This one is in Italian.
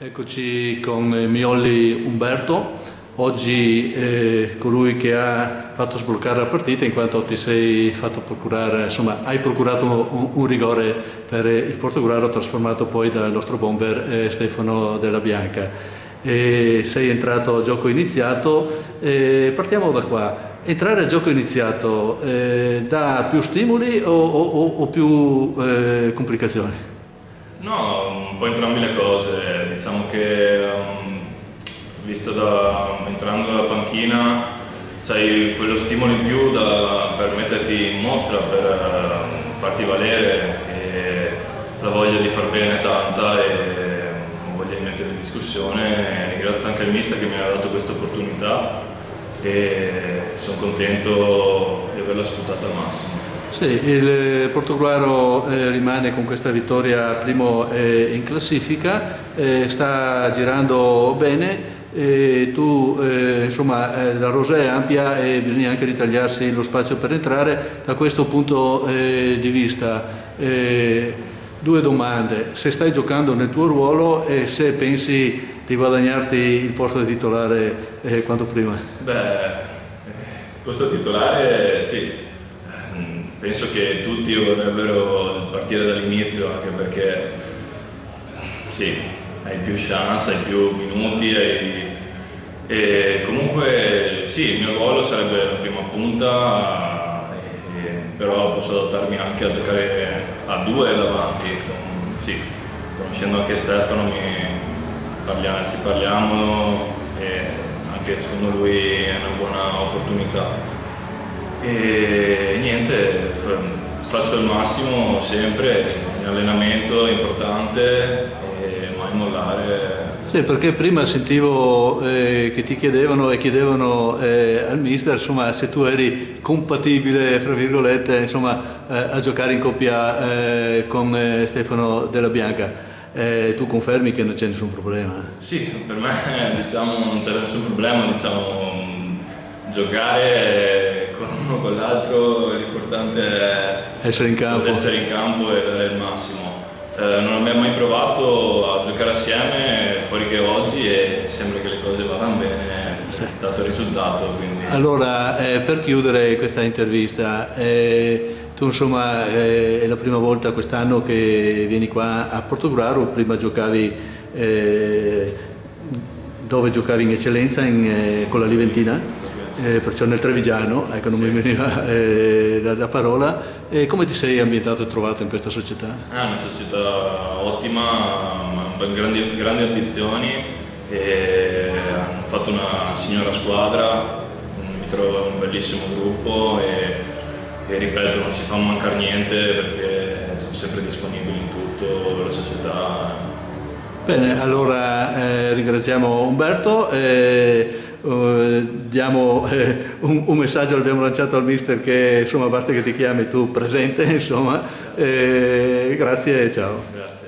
Eccoci con Miolli Umberto, oggi colui che ha fatto sbloccare la partita in quanto ti sei fatto procurare, insomma hai procurato un rigore per il Portogruaro trasformato poi dal nostro bomber Stefano Della Bianca. Sei entrato a gioco iniziato, partiamo da qua. Entrare a gioco iniziato dà più stimoli o più complicazioni? No, un po' entrambe le cose. Diciamo che visto entrando dalla panchina c'hai quello stimolo in più per metterti in mostra, per farti valere, e la voglia di far bene tanta e voglia di mettere in discussione. Ringrazio anche il mister che mi ha dato questa opportunità e sono contento di averla sfruttata al massimo. Sì, il Portogruaro rimane con questa vittoria primo in classifica, sta girando bene, tu insomma la rosa è ampia e bisogna anche ritagliarsi lo spazio per entrare. Da questo punto di vista, due domande: se stai giocando nel tuo ruolo e se pensi di guadagnarti il posto di titolare quanto prima. Beh, posto titolare sì. Penso che tutti vorrebbero partire dall'inizio, anche perché sì, hai più chance, hai più minuti, e comunque sì, il mio ruolo sarebbe la prima punta, però posso adattarmi anche a giocare a due davanti. Sì, conoscendo anche Stefano ci parliamo e anche secondo lui è una buona opportunità. E niente, faccio il massimo sempre, in allenamento è importante e mai mollare. Sì, perché prima sentivo che ti chiedevano al mister, insomma, se tu eri compatibile, fra virgolette, insomma, a giocare in coppia con Stefano Della Bianca. Tu confermi che non c'è nessun problema? Sì, per me diciamo non c'è nessun problema, diciamo, giocare con uno o con l'altro, l'importante è essere in campo e dare il massimo. Non abbiamo mai provato a giocare assieme fuori che oggi e sembra che le cose vadano bene, sì. Dato il risultato. Quindi. Allora, per chiudere questa intervista, tu insomma è la prima volta quest'anno che vieni qua a Portogruaro, prima giocavi dove giocavi in eccellenza con la Liventina? Perciò nel Trevigiano, ecco, non mi veniva la parola. Come ti sei ambientato e trovato in questa società? È una società ottima, con grandi ambizioni, e hanno fatto una signora squadra, mi trovo un bellissimo gruppo e ripeto, non ci fa mancare niente perché sono sempre disponibili in tutto, la società. Bene, allora ringraziamo Umberto. Diamo un messaggio, l'abbiamo lanciato al mister, che insomma basta che ti chiami tu presente, insomma, grazie e ciao. Grazie.